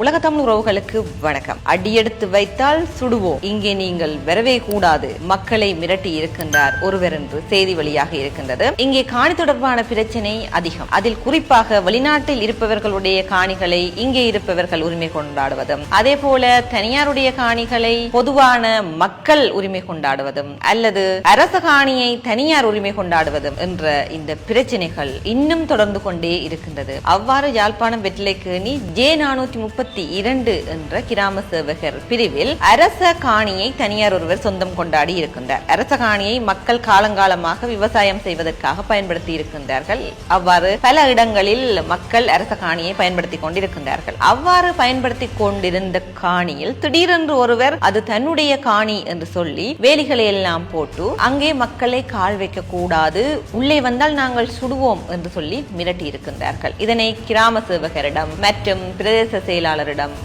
உலக தமிழ் உறவுகளுக்கு வணக்கம். அடியெடுத்து வைத்தால் சுடுவோம், இங்கே நீங்கள் வரவே கூடாது, மக்களை மிரட்டி இருக்கின்றார் ஒருவர் என்று செய்தி வழியாக இருக்கின்றது. இங்கே காணி தொடர்பான பிரச்சனை அதிகம். அதில் குறிப்பாக வெளிநாட்டில் இருப்பவர்களுடைய காணிகளை இங்கே இருப்பவர்கள் உரிமை கொண்டாடுவதும், அதே போல தனியாருடைய காணிகளை பொதுவான மக்கள் உரிமை கொண்டாடுவதும் அல்லது அரச காணியை தனியார் உரிமை கொண்டாடுவதும் என்ற இந்த பிரச்சனைகள் இன்னும் தொடர்ந்து கொண்டே இருக்கின்றது. அவ்வாறு யாழ்ப்பாணம் வெற்றிலைக்கேணி J432 என்ற கிராம சேவகர் பிரிவில் அரச காணியை தனியார் ஒருவர் சொந்தம் கொண்டாடி இருக்கின்றார். அரச காணியை மக்கள் காலங்காலமாக விவசாயம் செய்வதற்காக பயன்படுத்தி இருக்கின்றார்கள். அவ்வாறு பல இடங்களில் மக்கள் அரச காணியை பயன்படுத்தி கொண்டிருக்கின்றார்கள். அவ்வாறு பயன்படுத்தி கொண்டிருந்த காணியில் திடீரென்று ஒருவர் அது தன்னுடைய காணி என்று சொல்லி வேலிகளை எல்லாம் போட்டு அங்கே மக்களை கால் வைக்க கூடாது, உள்ளே வந்தால் நாங்கள் சுடுவோம் என்று சொல்லி மிரட்டி இருக்கின்றார்கள். இதனை கிராம சேவகரிடம் மற்றும் பிரதேச செயலாளரிடம்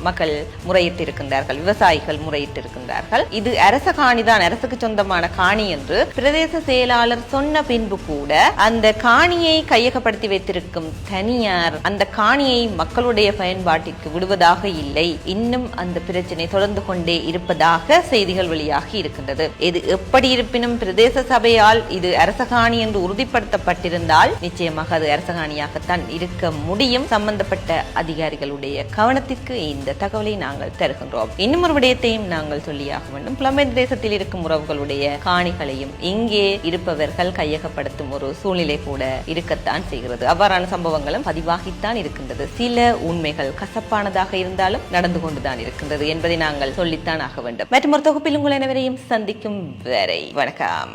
மக்கள் முறையிட்டிருக்கின்றார்கள், விவசாயிகள் முறையிட்டிருக்கின்றார்கள். இது அரச காணிதான், அரசுக்கு சொந்தமான காணி என்று பிரதேச செயலாளர் சொன்ன பின்பு கூட அந்த காணியை கையகப்படுத்தி வைத்திருக்கும் தனியார் அந்த காணியை மக்களுடைய பயன்பாட்டிற்கு விடுவதாக இல்லை. இன்னும் அந்த பிரச்சனை தொடர்ந்து கொண்டே இருப்பதாக செய்திகள் வெளியாகி இருக்கின்றது. இது எப்படி இருப்பினும் பிரதேச சபையால் இது அரச காணி என்று உறுதிப்படுத்தப்பட்டிருந்தால் நிச்சயமாக அது அரச காணியாகத்தான் இருக்க முடியும். சம்பந்தப்பட்ட அதிகாரிகளுடைய கவனத்திற்கு இந்த தகவலை நாங்கள் தருகின்றோம். இன்னும் ஒரு விடயத்தையும் நாங்கள் சொல்லியாக வேண்டும். புலம்பெயர் தேசத்தில் இருக்கும் உறவுகளுடைய காணிகளையும் இங்கே இருப்பவர்கள் கையகப்படுத்தும் ஒரு சூழ்நிலை கூட இருக்கத்தான் செய்கிறது. அவ்வாறான சம்பவங்களும் பதிவாகித்தான் இருக்கின்றது. சில உண்மைகள் கசப்பானதாக இருந்தாலும் நடந்து கொண்டுதான் இருக்கின்றது என்பதை நாங்கள் சொல்லித்தான் ஆக வேண்டும். மற்றும் ஒரு தொகுப்பில் உங்கள் அனைவரையும் சந்திக்கும் வரை வணக்கம்.